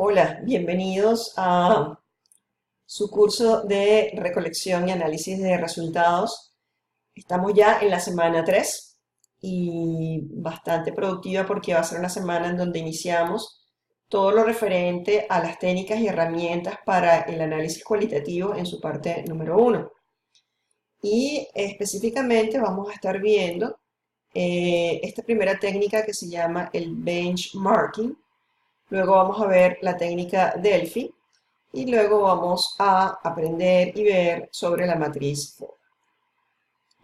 Hola, bienvenidos a su curso de recolección y análisis de resultados. Estamos ya en la semana 3 y bastante productiva porque va a ser una semana en donde iniciamos todo lo referente a las técnicas y herramientas para el análisis cualitativo en su parte número 1. Y específicamente vamos a estar viendo esta primera técnica que se llama el benchmarking. Luego vamos a ver la técnica Delphi y luego vamos a aprender y ver sobre la matriz FODA.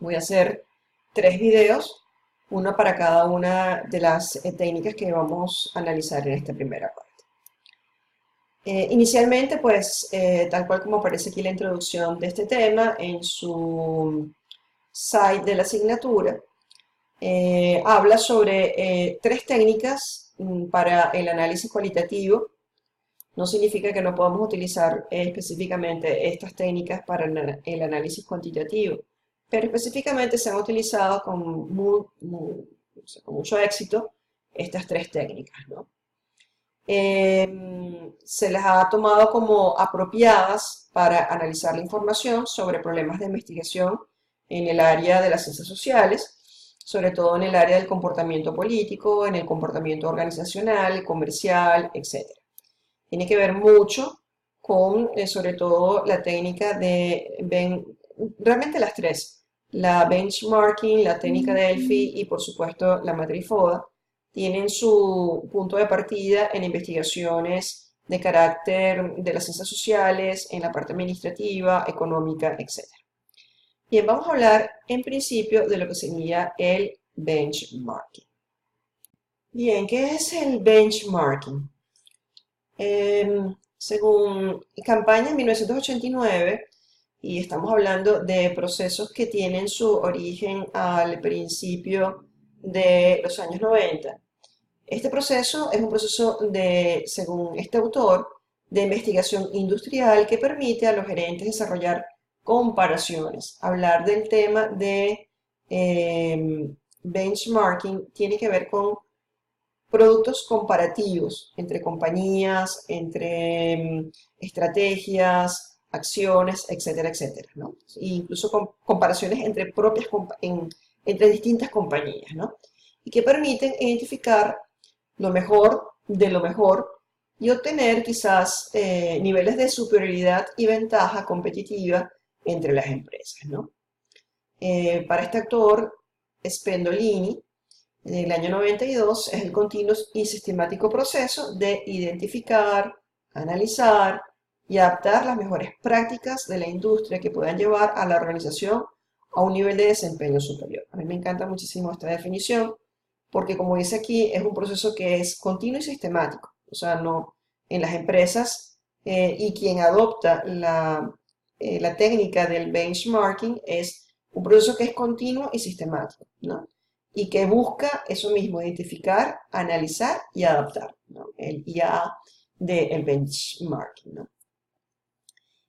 Voy a hacer 3 videos, uno para cada una de las técnicas que vamos a analizar en esta primera parte. Inicialmente, pues, tal cual como aparece aquí la introducción de este tema en su site de la asignatura, habla sobre 3 técnicas para el análisis cualitativo. No significa que no podamos utilizar específicamente estas técnicas para el análisis cuantitativo, pero específicamente se han utilizado o sea, con mucho éxito estas 3 técnicas, ¿no? Se las ha tomado como apropiadas para analizar la información sobre problemas de investigación en el área de las ciencias sociales, sobre todo en el área del comportamiento político, en el comportamiento organizacional, comercial, etc. Tiene que ver mucho con, sobre todo, la técnica realmente las 3, la benchmarking, la técnica Delphi y, por supuesto, la matriz FODA, tienen su punto de partida en investigaciones de carácter de las ciencias sociales, en la parte administrativa, económica, etc. Bien, vamos a hablar en principio de lo que sería el benchmarking. Bien, ¿qué es el benchmarking? Según campaña en 1989, y estamos hablando de procesos que tienen su origen al principio de los años 90. Este proceso es un proceso de, según este autor, de investigación industrial que permite a los gerentes desarrollar comparaciones. Hablar del tema de benchmarking tiene que ver con productos comparativos entre compañías, entre estrategias, acciones, etcétera, etcétera, ¿no? E incluso comparaciones entre entre distintas compañías, ¿no? Y que permiten identificar lo mejor de lo mejor y obtener quizás niveles de superioridad y ventaja competitiva entre las empresas, ¿no? Para este actor, Spendolini, en el año 92, es el continuo y sistemático proceso de identificar, analizar y adaptar las mejores prácticas de la industria que puedan llevar a la organización a un nivel de desempeño superior. A mí me encanta muchísimo esta definición porque, como dice aquí, es un proceso que es continuo y sistemático. O sea, no en las empresas y quien adopta la técnica del benchmarking es un proceso que es continuo y sistemático, ¿no? Y que busca eso mismo, identificar, analizar y adaptar, ¿no? El IA del benchmarking, ¿no?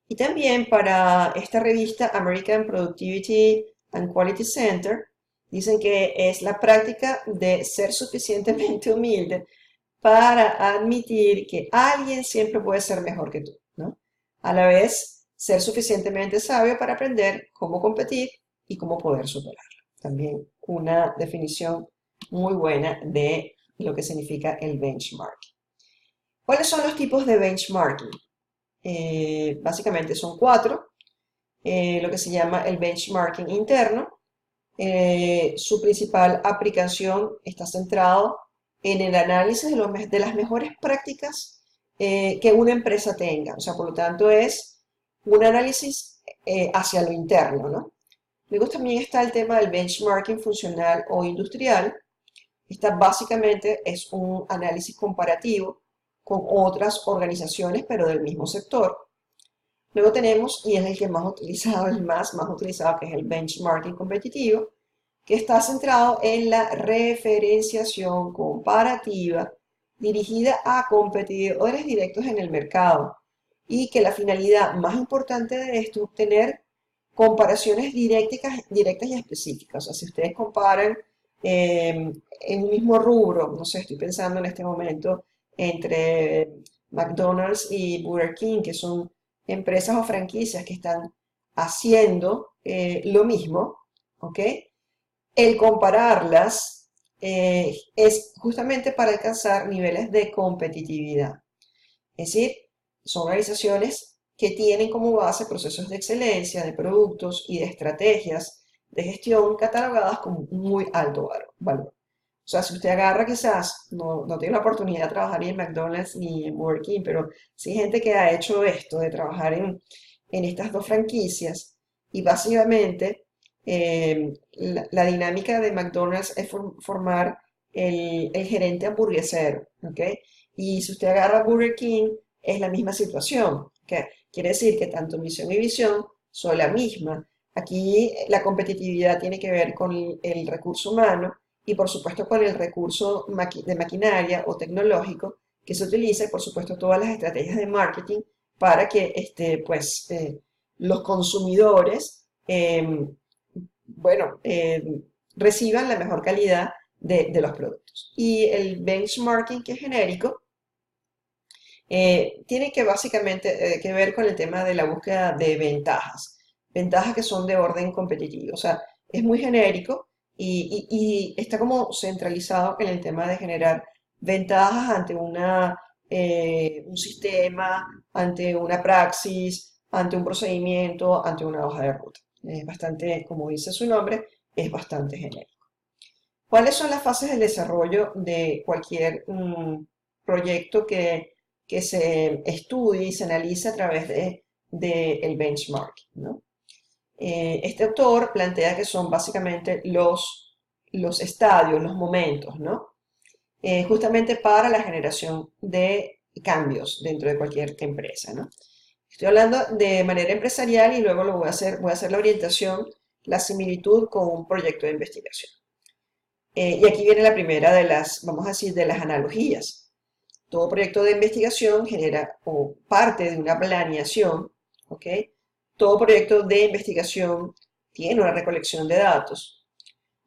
Y también para esta revista American Productivity and Quality Center, dicen que es la práctica de ser suficientemente humilde para admitir que alguien siempre puede ser mejor que tú, ¿no? A la vez, ser suficientemente sabio para aprender cómo competir y cómo poder superarlo. También una definición muy buena de lo que significa el benchmarking. ¿Cuáles son los tipos de benchmarking? Básicamente son 4. Lo que se llama el benchmarking interno. Su principal aplicación está centrado en el análisis de las mejores prácticas que una empresa tenga. O sea, por lo tanto, es un análisis hacia lo interno, ¿no? Luego también está el tema del benchmarking funcional o industrial. Esta básicamente es un análisis comparativo con otras organizaciones, pero del mismo sector. Luego tenemos, y es el que más utilizado, el más utilizado, que es el benchmarking competitivo, que está centrado en la referenciación comparativa dirigida a competidores directos en el mercado y que la finalidad más importante de esto es obtener comparaciones directas y específicas. O sea, si ustedes comparan en un mismo rubro, no sé, estoy pensando en este momento entre McDonald's y Burger King, que son empresas o franquicias que están haciendo lo mismo, ¿ok? El compararlas es justamente para alcanzar niveles de competitividad. Es decir, son organizaciones que tienen como base procesos de excelencia, de productos y de estrategias de gestión catalogadas con muy alto valor. O sea, si usted agarra quizás, no tiene la oportunidad de trabajar ni en McDonald's ni en Burger King, pero sí gente que ha hecho esto de trabajar en estas dos franquicias y básicamente la dinámica de McDonald's es formar el gerente hamburguesero, ¿ok? Y si usted agarra Burger King, es la misma situación, ¿ok? Quiere decir que tanto misión y visión son la misma. Aquí la competitividad tiene que ver con el recurso humano y por supuesto con el recurso de maquinaria o tecnológico que se utiliza y por supuesto todas las estrategias de marketing para que los consumidores bueno, reciban la mejor calidad de los productos. Y el benchmarking, que es genérico, tiene que básicamente que ver con el tema de la búsqueda de ventajas, ventajas que son de orden competitivo. O sea, es muy genérico y está como centralizado en el tema de generar ventajas ante un sistema, ante una praxis, ante un procedimiento, ante una hoja de ruta. Es bastante, como dice su nombre, es bastante genérico. ¿Cuáles son las fases del desarrollo de cualquier proyecto que se estudie y se analice a través del benchmark, ¿no? Este autor plantea que son básicamente los estadios, los momentos, ¿no? Justamente para la generación de cambios dentro de cualquier empresa, ¿no? Estoy hablando de manera empresarial y luego voy a hacer la orientación, la similitud con un proyecto de investigación. Y aquí viene la primera de las, vamos a decir, de las analogías. Todo proyecto de investigación genera o parte de una planeación, ¿ok? Todo proyecto de investigación tiene una recolección de datos.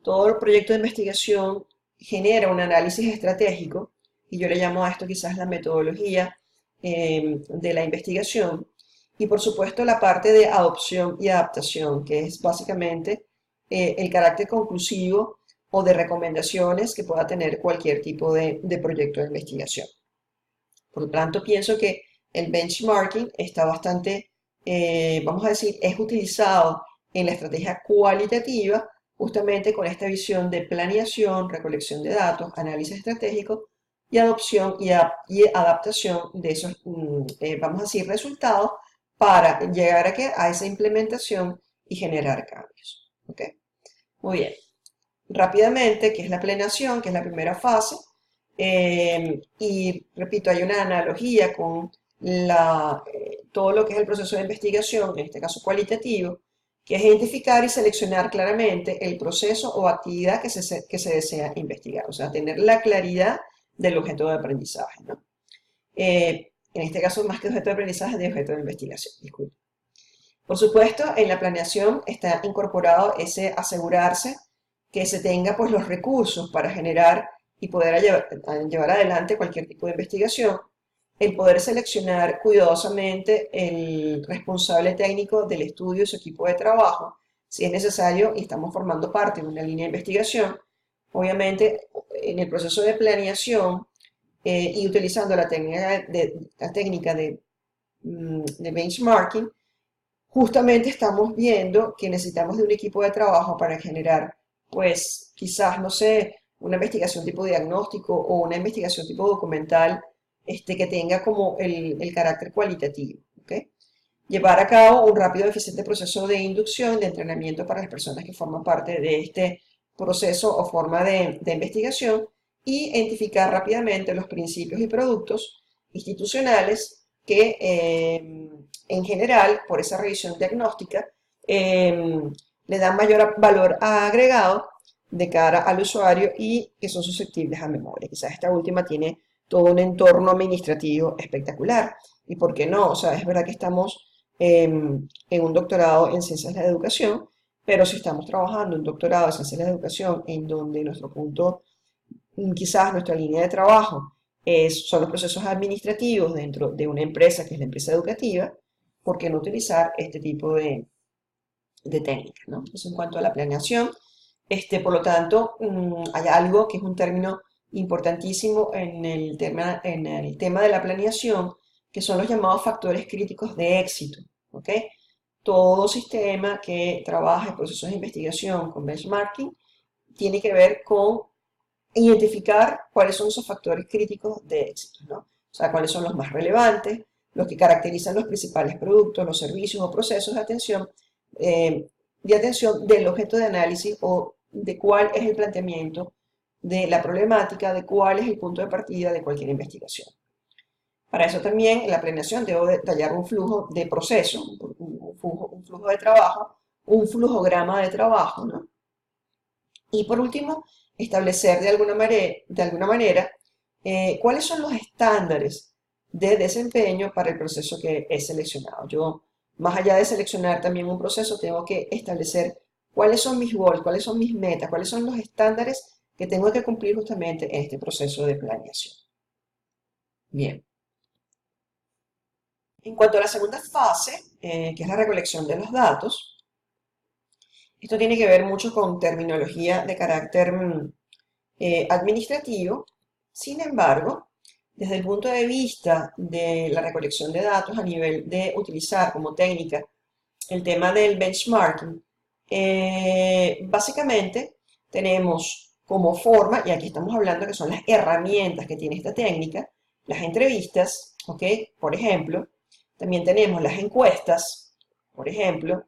Todo proyecto de investigación genera un análisis estratégico, y yo le llamo a esto quizás la metodología de la investigación. Y por supuesto la parte de adopción y adaptación, que es básicamente el carácter conclusivo o de recomendaciones que pueda tener cualquier tipo de proyecto de investigación. Por lo tanto, pienso que el benchmarking está bastante, vamos a decir, es utilizado en la estrategia cualitativa justamente con esta visión de planeación, recolección de datos, análisis estratégico y adopción y adaptación de esos, vamos a decir, resultados para llegar a esa implementación y generar cambios. ¿Ok? Muy bien. Rápidamente, ¿qué es la planeación? Que es la primera fase. Y repito, hay una analogía con todo lo que es el proceso de investigación, en este caso cualitativo, que es identificar y seleccionar claramente el proceso o actividad que se desea investigar, o sea, tener la claridad del objeto de aprendizaje, ¿no? En este caso, más que objeto de aprendizaje, de objeto de investigación, disculpe. Por supuesto, en la planeación está incorporado ese asegurarse que se tenga pues los recursos para generar y poder llevar adelante cualquier tipo de investigación, el poder seleccionar cuidadosamente el responsable técnico del estudio y su equipo de trabajo, si es necesario y estamos formando parte de una línea de investigación, obviamente en el proceso de planeación y utilizando la técnica de benchmarking, justamente estamos viendo que necesitamos de un equipo de trabajo para generar, pues, quizás, no sé, una investigación tipo diagnóstico o una investigación tipo documental, que tenga como el carácter cualitativo, ¿ok? Llevar a cabo un rápido y eficiente proceso de inducción, de entrenamiento para las personas que forman parte de este proceso o forma de investigación y identificar rápidamente los principios y productos institucionales que en general, por esa revisión diagnóstica, le dan mayor valor agregado de cara al usuario y que son susceptibles a memoria. Quizás esta última tiene todo un entorno administrativo espectacular. ¿Y por qué no? O sea, es verdad que estamos en un doctorado en ciencias de la educación, pero si estamos trabajando en un doctorado en ciencias de la educación en donde nuestro punto, quizás nuestra línea de trabajo son los procesos administrativos dentro de una empresa que es la empresa educativa, ¿por qué no utilizar este tipo de técnicas, ¿no? Eso en cuanto a la planeación. Por lo tanto, hay algo que es un término importantísimo en el tema de la planeación, que son los llamados factores críticos de éxito, ¿ok? Todo sistema que trabaje procesos de investigación con benchmarking tiene que ver con identificar cuáles son esos factores críticos de éxito, ¿no? O sea, cuáles son los más relevantes, los que caracterizan los principales productos, los servicios o procesos eh, de atención del objeto de análisis o de cuál es el planteamiento de la problemática, de cuál es el punto de partida de cualquier investigación. Para eso también en la planeación debo detallar un flujo de proceso, un flujo de trabajo, un flujograma de trabajo, ¿no? Y por último, establecer de alguna manera cuáles son los estándares de desempeño para el proceso que he seleccionado. Yo, más allá de seleccionar también un proceso, tengo que establecer cuáles son mis goals, cuáles son mis metas, cuáles son los estándares que tengo que cumplir justamente en este proceso de planeación. Bien. En cuanto a la segunda fase, que es la recolección de los datos, esto tiene que ver mucho con terminología de carácter administrativo. Sin embargo, desde el punto de vista de la recolección de datos a nivel de utilizar como técnica el tema del benchmarking, básicamente tenemos como forma, y aquí estamos hablando que son las herramientas que tiene esta técnica, las entrevistas, ¿ok? Por ejemplo, también tenemos las encuestas, por ejemplo,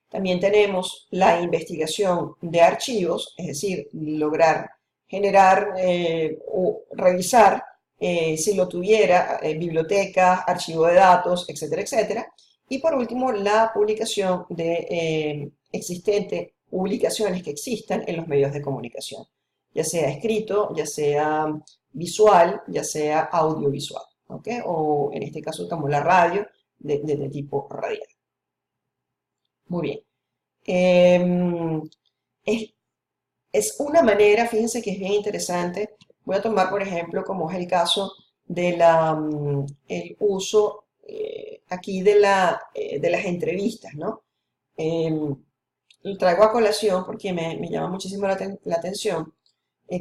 también tenemos la investigación de archivos, es decir, lograr generar o revisar si lo tuviera, biblioteca, archivo de datos, etcétera, etcétera. Y por último, la publicación de publicaciones que existan en los medios de comunicación, ya sea escrito, ya sea visual, ya sea audiovisual, ¿ok? O en este caso como la radio de tipo radial. Muy bien. Es, es una manera, fíjense que es bien interesante. Voy a tomar, por ejemplo, como es el caso de el uso aquí de las entrevistas, ¿no? Em, lo traigo a colación porque me llama muchísimo la atención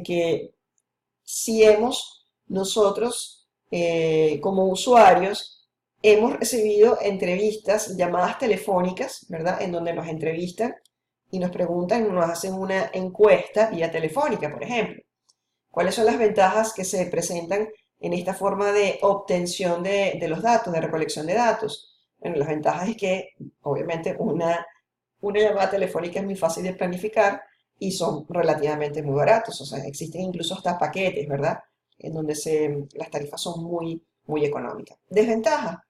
que si nosotros, como usuarios, hemos recibido entrevistas, llamadas telefónicas, ¿verdad? En donde nos entrevistan y nos preguntan, nos hacen una encuesta vía telefónica, por ejemplo. ¿Cuáles son las ventajas que se presentan en esta forma de obtención de los datos, de recolección de datos? Bueno, las ventajas es que, obviamente, una llamada telefónica es muy fácil de planificar y son relativamente muy baratos. O sea, existen incluso hasta paquetes, ¿verdad? En donde las tarifas son muy, muy económicas. Desventaja.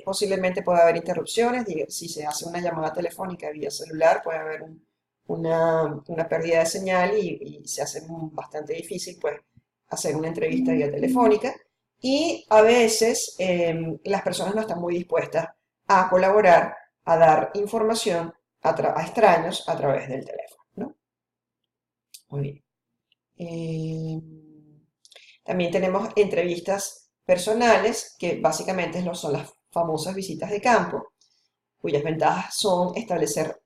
Posiblemente puede haber interrupciones. Si se hace una llamada telefónica vía celular, puede haber una pérdida de señal y se hace bastante difícil, pues, hacer una entrevista vía telefónica. Y a veces las personas no están muy dispuestas a colaborar, a dar información a extraños a través del teléfono, ¿no? Muy bien. También tenemos entrevistas personales, que básicamente son las famosas visitas de campo, cuyas ventajas son establecer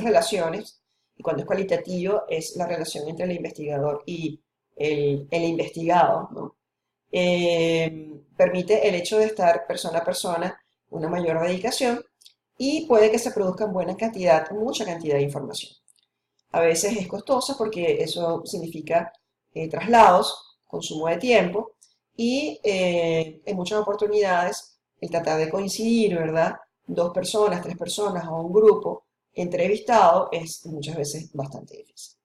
relaciones, y cuando es cualitativo es la relación entre el investigador y el investigado, ¿no? Permite el hecho de estar persona a persona una mayor dedicación y puede que se produzca buena cantidad, mucha cantidad de información. A veces es costosa porque eso significa traslados, consumo de tiempo y en muchas oportunidades el tratar de coincidir, ¿verdad? Dos personas, tres personas o un grupo entrevistado es muchas veces bastante difícil.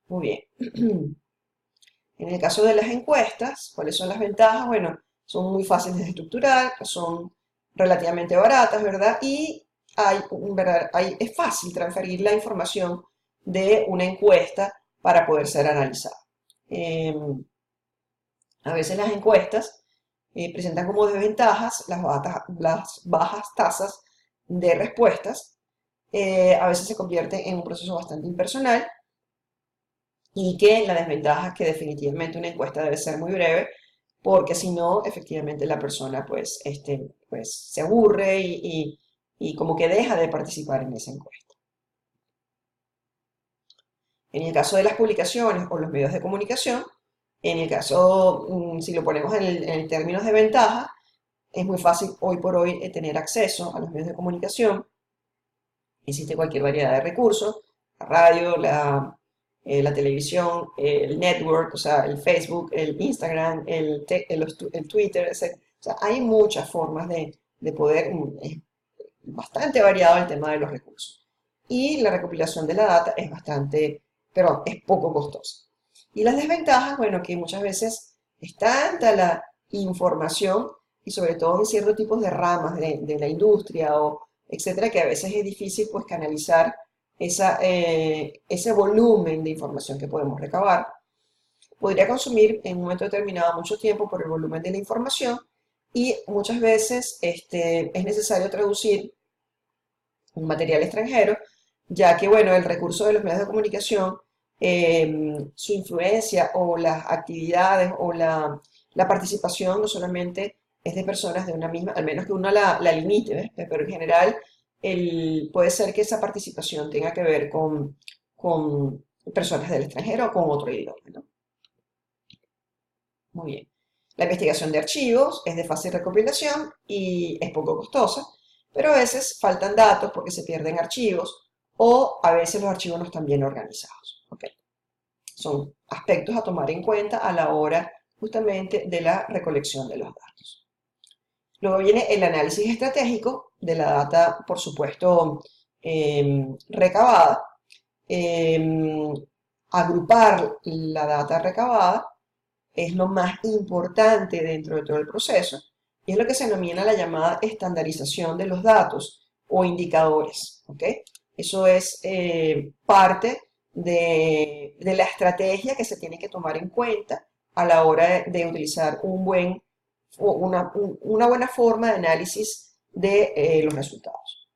Muy bien. En el caso de las encuestas, ¿cuáles son las ventajas? Bueno, son muy fáciles de estructurar, son relativamente baratas, ¿verdad? Y es fácil transferir la información de una encuesta para poder ser analizada. A veces las encuestas presentan como desventajas las bajas tasas de respuestas. A veces se convierte en un proceso bastante impersonal y que la desventaja es que definitivamente una encuesta debe ser muy breve, porque si no, efectivamente la persona pues se aburre y como que deja de participar en esa encuesta. En el caso de las publicaciones o los medios de comunicación, en el caso, si lo ponemos en términos de ventaja, es muy fácil hoy por hoy tener acceso a los medios de comunicación. Existe cualquier variedad de recursos, la radio, la televisión, el network, o sea, el Facebook, el Instagram, el Twitter, etc. O sea, hay muchas formas de poder, es bastante variado el tema de los recursos. Y la recopilación de la data es pero es poco costosa. Y las desventajas, bueno, que muchas veces es tanta la información y sobre todo en ciertos tipos de ramas de la industria o etcétera, que a veces es difícil pues canalizar ese volumen de información que podemos recabar. Podría consumir en un momento determinado mucho tiempo por el volumen de la información y muchas veces es necesario traducir un material extranjero, ya que, bueno, el recurso de los medios de comunicación, su influencia o las actividades o la participación no solamente es de personas de una misma, al menos que uno la limite, ¿ves? Pero en general puede ser que esa participación tenga que ver con personas del extranjero o con otro idioma, ¿no? Muy bien. La investigación de archivos es de fácil recopilación y es poco costosa, pero a veces faltan datos porque se pierden archivos o a veces los archivos no están bien organizados. ¿Ok? Son aspectos a tomar en cuenta a la hora justamente de la recolección de los datos. Luego viene el análisis estratégico de la data, por supuesto, recabada. Agrupar la data recabada es lo más importante dentro de todo el proceso y es lo que se denomina la llamada estandarización de los datos o indicadores. ¿Ok? Eso es parte de la estrategia que se tiene que tomar en cuenta a la hora de utilizar una buena forma de análisis de los resultados.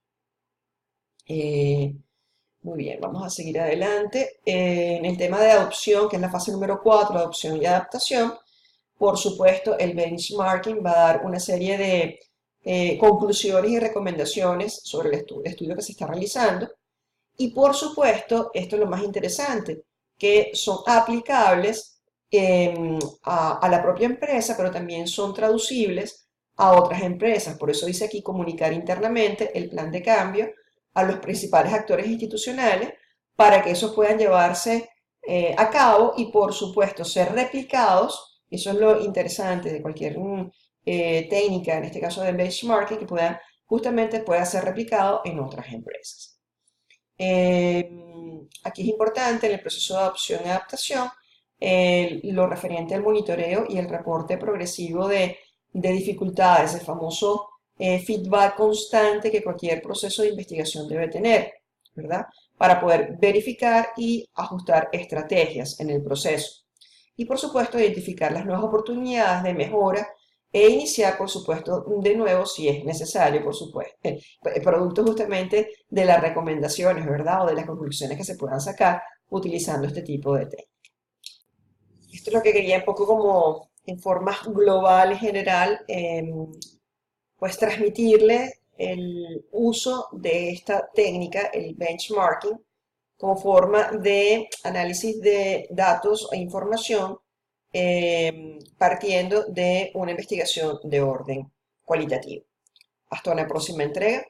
Muy bien, vamos a seguir adelante. En el tema de adopción, que es la fase número 4, adopción y adaptación, por supuesto, el benchmarking va a dar una serie de conclusiones y recomendaciones sobre el estudio que se está realizando. Y por supuesto, esto es lo más interesante, que son aplicables a la propia empresa, pero también son traducibles a otras empresas. Por eso dice aquí comunicar internamente el plan de cambio a los principales actores institucionales para que esos puedan llevarse a cabo y por supuesto ser replicados. Eso es lo interesante de cualquier técnica, en este caso de benchmarking, que justamente pueda ser replicado en otras empresas. Aquí es importante en el proceso de adopción y adaptación lo referente al monitoreo y el reporte progresivo de dificultades, el famoso feedback constante que cualquier proceso de investigación debe tener, ¿verdad? Para poder verificar y ajustar estrategias en el proceso. Y por supuesto, identificar las nuevas oportunidades de mejora e iniciar, por supuesto, de nuevo si es necesario, por supuesto, producto justamente de las recomendaciones, ¿verdad? O de las conclusiones que se puedan sacar utilizando este tipo de técnicas. Esto es lo que quería un poco como en forma global y general, pues transmitirle el uso de esta técnica, el benchmarking, como forma de análisis de datos e información partiendo de una investigación de orden cualitativo. Hasta una próxima entrega.